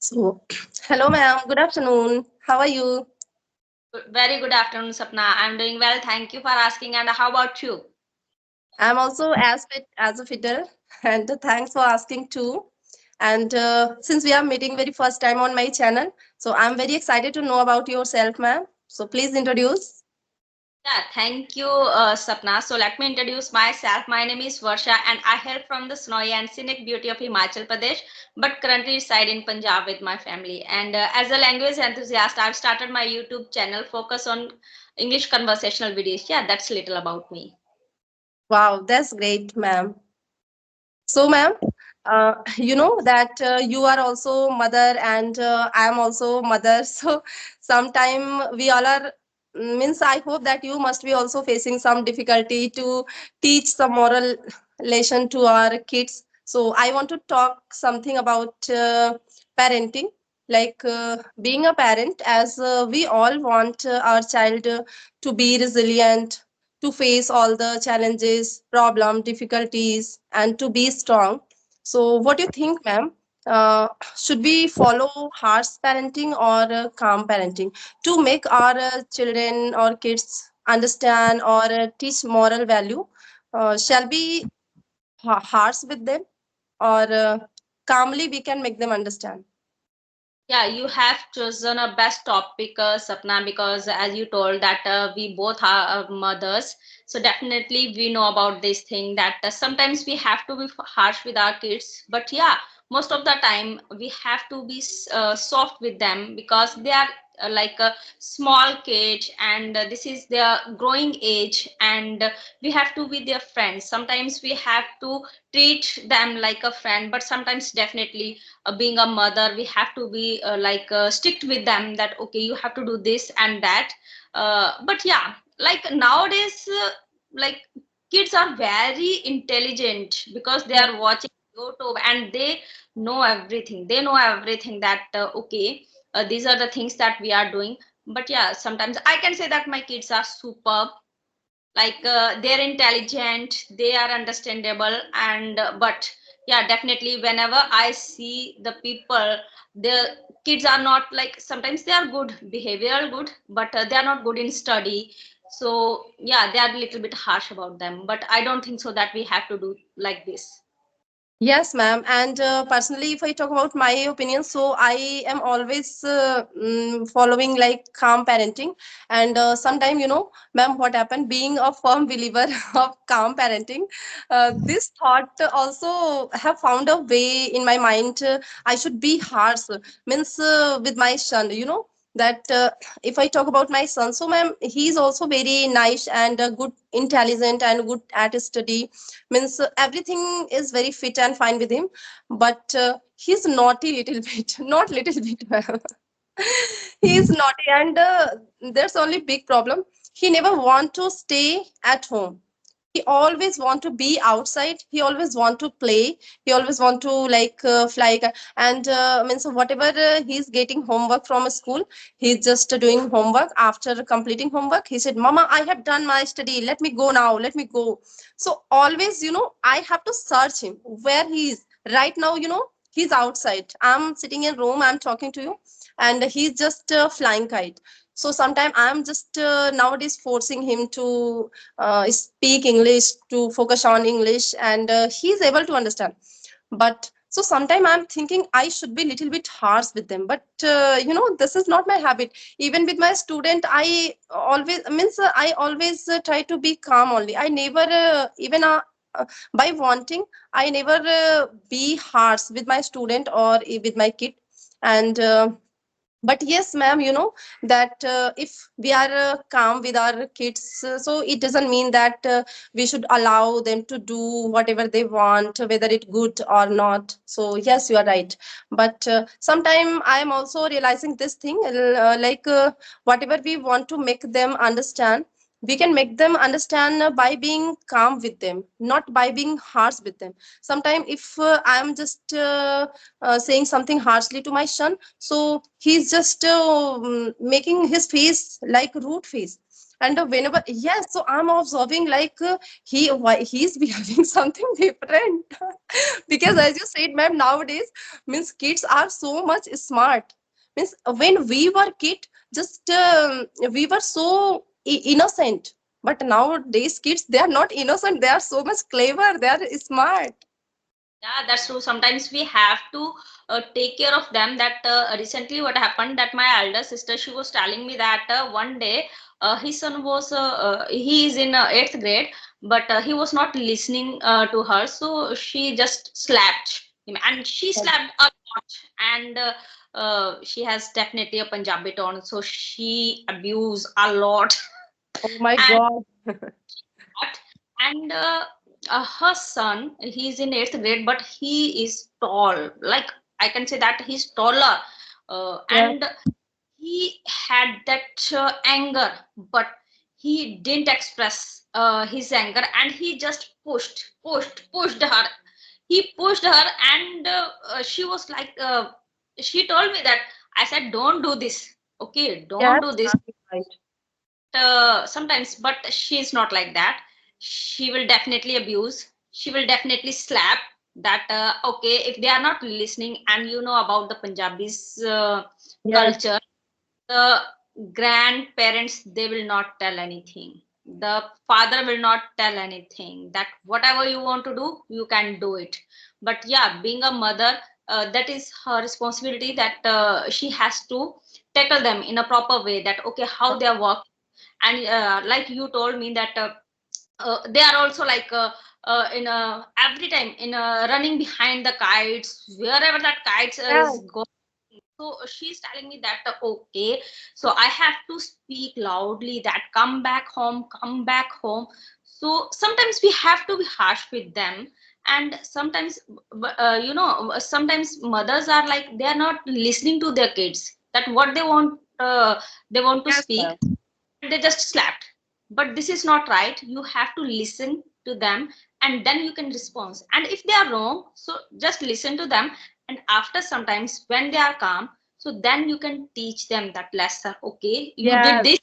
So, hello, ma'am. Good afternoon. How are you? Very good afternoon, Sapna. I'm doing well. Thank you for asking. And how about you? I'm also as fit as a fiddle, and thanks for asking too. And since we are meeting very first time on my channel, so I'm very excited to know about yourself, ma'am. So please introduce. Yeah, thank you, Sapna. So let me introduce myself. My name is Varsha, and I hail from the snowy and scenic beauty of Himachal Pradesh, but currently reside in Punjab with my family. And as a language enthusiast, I've started my YouTube channel focus on English conversational videos. Yeah, that's little about me. Wow, that's great, ma'am. So, ma'am, you know that you are also mother, and I am also mother. So, sometime we all are means. I hope that you must be also facing some difficulty to teach some moral lesson to our kids. So, I want to talk something about parenting. Like being a parent, as we all want our child to be resilient, to face all the challenges, problem, difficulties, and to be strong. So, what do you think, ma'am? Should we follow harsh parenting or calm parenting to make our children or kids understand or teach moral value? Shall we harsh with them or calmly we can make them understand? Yeah, you have chosen a best topic, Sapna, because as you told that we both are mothers, so definitely we know about this thing that sometimes we have to be harsh with our kids, but yeah, most of the time we have to be soft with them because they are like a small kid and this is their growing age and we have to be their friends. Sometimes we have to treat them like a friend, but sometimes definitely being a mother we have to be strict with them that okay you have to do this and that, but yeah, like nowadays like kids are very intelligent because they are watching YouTube and they know everything that okay, these are the things that we are doing. But yeah, sometimes I can say that my kids are superb, like they're intelligent, they are understandable, and but yeah, definitely whenever I see the people, the kids are not like, sometimes they are good behavioral good, but they are not good in study. So yeah, they are a little bit harsh about them, but I don't think so that we have to do like this. Yes, ma'am. And personally, if I talk about my opinion, so I am always following like calm parenting. And sometime, ma'am, what happened? Being a firm believer of calm parenting, this thought also have found a way in my mind. I should be harsh, means with my son. That if I talk about my son, so ma'am, he's also very nice and good, intelligent and good at study, means everything is very fit and fine with him, but he's naughty little bit, not little bit, ma'am. He's naughty, and there's only big problem. He never want to stay at home. He always want to be outside. He always want to play. He always want to like fly and means whatever he's getting homework from a school, he's just doing homework. After completing homework, he said, mama, I have done my study, let me go now, let me go. So always, I have to search him where he is right now. He's outside, I'm sitting in room, I'm talking to you, and he's just flying kite. So sometimes I'm just nowadays forcing him to speak English, to focus on English, and he's able to understand. But so sometimes I'm thinking I should be a little bit harsh with them. But this is not my habit. Even with my student, I always means I always try to be calm only. I never even by wanting, I never be harsh with my student or with my kid. And but yes, ma'am, that if we are calm with our kids, so it doesn't mean that we should allow them to do whatever they want, whether it good or not. So yes, you are right. But sometime I am also realizing this thing, like whatever we want to make them understand, we can make them understand by being calm with them, not by being harsh with them. Sometimes if I am just saying something harshly to my son, so he's just making his face like rude face. And whenever, yes, so I'm observing like why he's behaving something different. Because as you said, ma'am, nowadays means kids are so much smart. Means when we were kid, just we were so innocent. But nowadays kids, they are not innocent. They are so much clever. They are smart. Yeah, that's true. Sometimes we have to take care of them. That recently, what happened that my elder sister, she was telling me that one day his son was he is in eighth grade, but he was not listening to her, so she just slapped him, and she slapped a lot. And she has definitely a Punjabi tone, so she abused a lot. Oh my And God. what? And her son, he's in eighth grade, but he is tall. Like I can say that he's taller, Yeah. and he had that anger, but he didn't express his anger, and he just pushed her. He pushed her, and she was like, she told me that I said, "Don't do this. Okay, don't do Yes, this." ma'am, you're right. Sometimes, but she's not like that. She will definitely abuse, she will definitely slap. That okay, if they are not listening, and you know about the Punjabis Yes, culture, the grandparents, they will not tell anything, the father will not tell anything, that whatever you want to do, you can do it. But yeah, being a mother, that is her responsibility, that she has to tackle them in a proper way, that okay, how they are working. And like you told me that they are also like in every time in running behind the kites, wherever that kites yes, is going. So she's telling me that okay, so I have to speak loudly, that come back home, come back home. So sometimes we have to be harsh with them. And sometimes sometimes mothers are like, they are not listening to their kids, that what they want to yes, speak, ma'am. they just slapped. But this is not right. You have to listen to them, and then you can respond. And if they are wrong, so just listen to them. And after sometimes when they are calm, so then you can teach them that lesson. Okay, you did Yes. this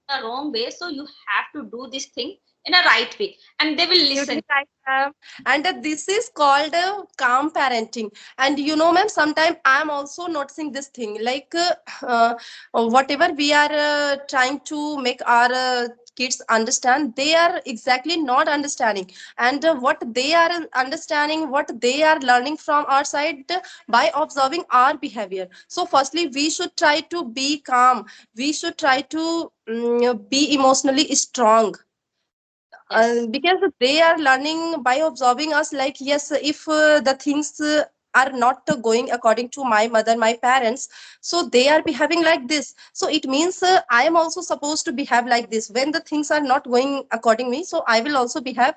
the wrong way, so you have to do this thing in a right way, and they will listen. Absolutely right, ma'am. And this is called calm parenting. And you know, ma'am, sometimes I'm also noticing this thing. Like, whatever we are trying to make our kids understand, they are exactly not understanding. And what they are understanding, what they are learning from our side by observing our behavior. So, firstly, we should try to be calm. We should try to be emotionally strong, Yes. because they are learning by observing us. Like, yes, if the things are not going according to my mother, my parents, so they are behaving like this, so it means I am also supposed to behave like this. When the things are not going according me, so I will also behave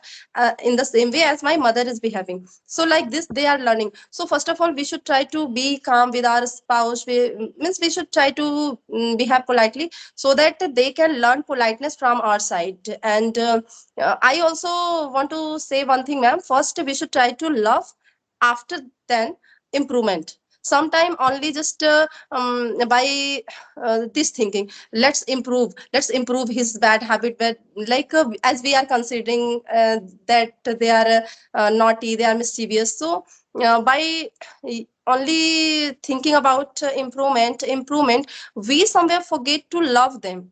in the same way as my mother is behaving. So like this they are learning. So first of all, we should try to be calm with our spouse. We should try to behave politely, so that they can learn politeness from our side. And I also want to say one thing, ma'am. First, we should try to love. After then, improvement. Sometime only just by this thinking. Let's improve his bad habit. But like as we are considering that they are naughty, they are mischievous. So by only thinking about improvement, we somewhere forget to love them,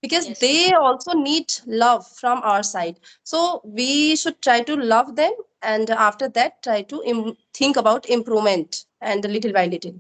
because Yes. they also need love from our side. So we should try to love them, and after that try to think about improvement, and little by little.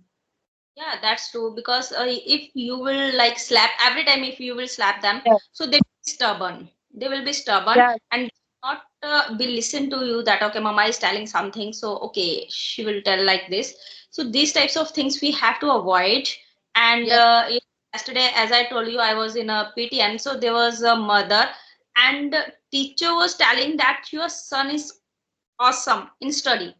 Yeah, that's true. Because if you will like slap every time, if you will slap them, Yes. so they will be stubborn. They will be stubborn Yes. and not be listen to you. That okay, mama is telling something, so okay, she will tell like this. So these types of things we have to avoid. And Yes. yesterday, as I told you, I was in a PTM, so there was a mother, and teacher was telling that your son is awesome in study.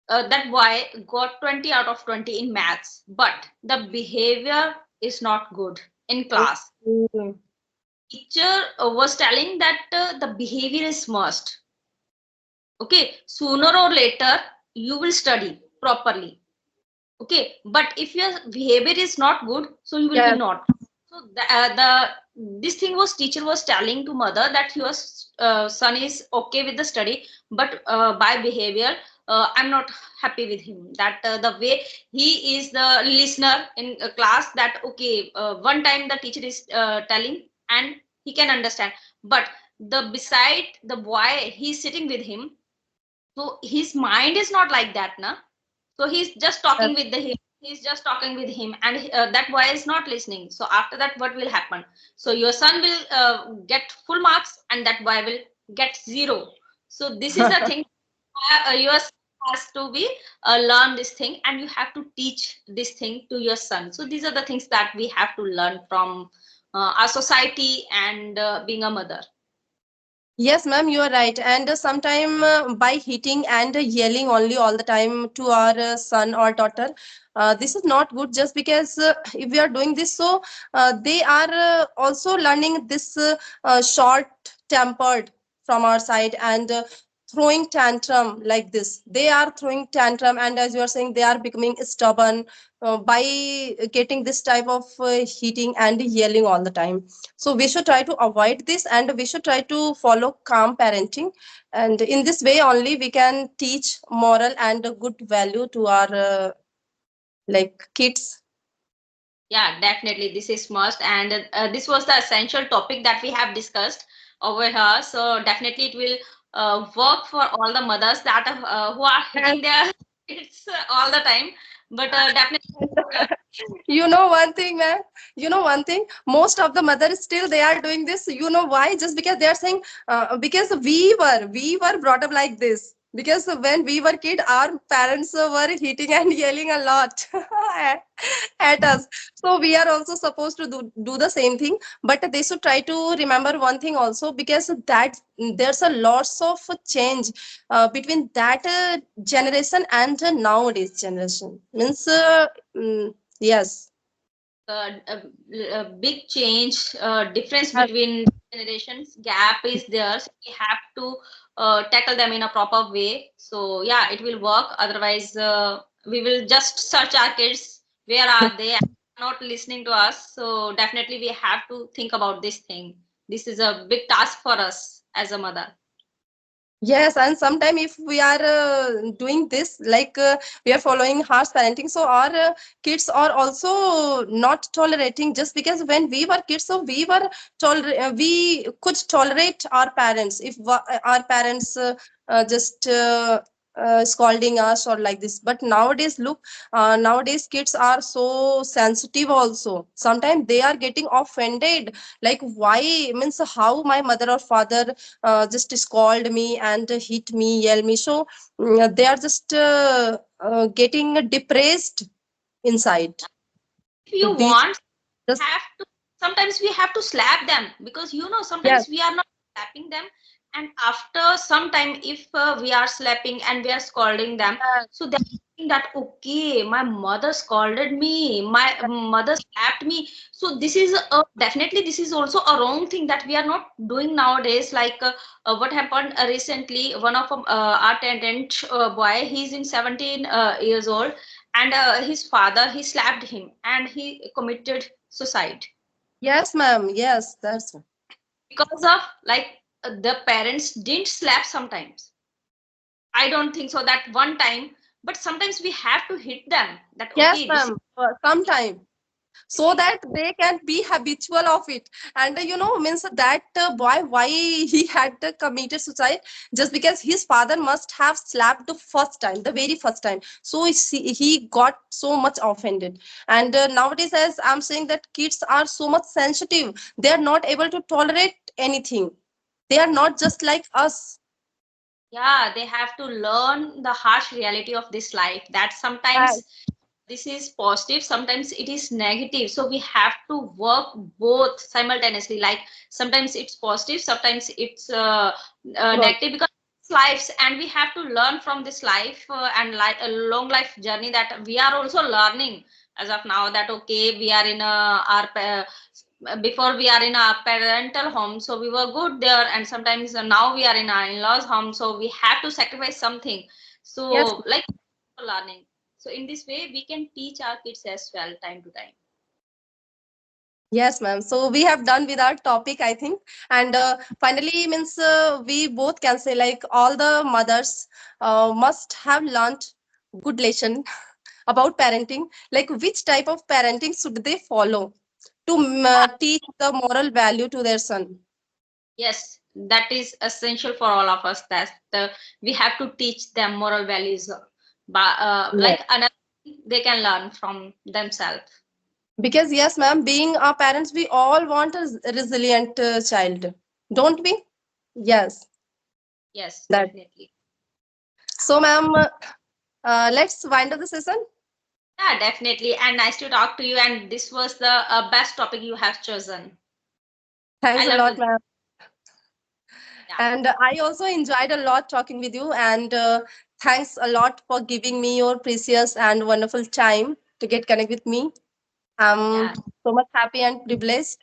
That boy got 20 out of 20 in maths, but the behavior is not good in class. Okay. Teacher was telling that the behavior is must. Okay, sooner or later you will study properly. Okay, but if your behavior is not good, so you will be Yes. not. So the this thing was teacher was telling to mother that your son is okay with the study, but by behavior, I'm not happy with him. That the way he is the listener in class. That okay, one time the teacher is telling and he can understand, but the beside the boy he's sitting with him, so his mind is not like that, na. So he's just talking with the him. He's just talking with him, and that boy is not listening. So after that, what will happen? So your son will get full marks, and that boy will get zero. So this is the thing. Your son has to be learn this thing, and you have to teach this thing to your son. So these are the things that we have to learn from our society and being a mother. Yes, ma'am, you are right. And sometime by hitting and yelling only all the time to our son or daughter, this is not good. Just because if we are doing this, so they are also learning this short tempered from our side, and throwing tantrum like this. They are throwing tantrum, and as you are saying, they are becoming stubborn by getting this type of hitting and yelling all the time. So we should try to avoid this, and we should try to follow calm parenting, and in this way only we can teach moral and a good value to our like kids. Yeah, definitely. This is must, and this was the essential topic that we have discussed over here. So definitely, it will work for all the mothers that who are And hitting their kids all the time. But definitely, uh, you know one thing, man, you know one thing, most of the mothers still they are doing this. You know why? Just because they are saying because we were brought up like this, because when we were kid our parents were hitting and yelling a lot at us. So we are also supposed to do the same thing, but they should try to remember one thing also, because that there's a lots of change between that generation and nowadays generation means yes. a big change, difference Yes. between generations gap is there. So we have to tackle them in a proper way. So yeah, it will work. Otherwise, we will just search our kids. Where are they? Not listening to us. So definitely, we have to think about this thing. This is a big task for us as a mother. Yes, and sometime if we are doing this, like we are following harsh parenting, so our kids are also not tolerating. Just because when we were kids, so we could tolerate our parents if our parents just scolding us or like this. But nowadays, look, nowadays kids are so sensitive. Also, sometimes they are getting offended. Like why means how my mother or father just scold me and hit me, yell me. So they are just getting depressed inside. If you They want, just have to, sometimes we have to slap them, because yes, sometimes we are not slapping them, and after some time if we are slapping and we are scolding them, yes, so they think that okay, my mother scolded me, my mother slapped me. So this is definitely, this is also a wrong thing that we are not doing nowadays. Like what happened recently, one of our attendant boy, he's in 17 years old, and his father, he slapped him and he committed suicide yes, ma'am, yes, that's because of like the parents didn't slap sometimes. I don't think so that one time, but sometimes we have to hit them that yes, okay, this is ma'am. Sometime so that they can be habitual of it. And means that boy, why he had committed suicide? Just because his father must have slapped the first time, the very first time, so he got so much offended. And nowadays, as I'm saying, that kids are so much sensitive, they are not able to tolerate anything. They are not just like us. yeah, they have to learn the harsh reality of this life, that Yes, sometimes this is positive, sometimes it is negative. So we have to work both simultaneously. Like sometimes it's positive, sometimes it's good. negative, because it's lives, and we have to learn from this life, and like a long life journey that we are also learning as of now. That okay, we are in before we are in our parental home, so we were good there, and sometimes now we are in our in-laws home, so we have to sacrifice something. Yes. So like learning, so in this way we can teach our kids as well time to time. Yes, ma'am. So we have done with our topic, I think, and finally means we both can say like all the mothers must have learned good lesson about parenting. Like which type of parenting should they follow to teach the moral value to their son? Yes, that is essential for all of us. That we have to teach them moral values, but Yes. like another thing they can learn from themselves. Because yes, ma'am, being our parents, we all want a resilient child, don't we? Yes, Yes, that. definitely. So, ma'am, let's wind up the session. Yeah, definitely. And nice to talk to you. And this was the best topic you have chosen. I Thanks a love lot, the ma'am. yeah, And I also enjoyed a lot talking with you. And thanks a lot for giving me your precious and wonderful time to get connect with me. I'm yeah. so much happy and privileged.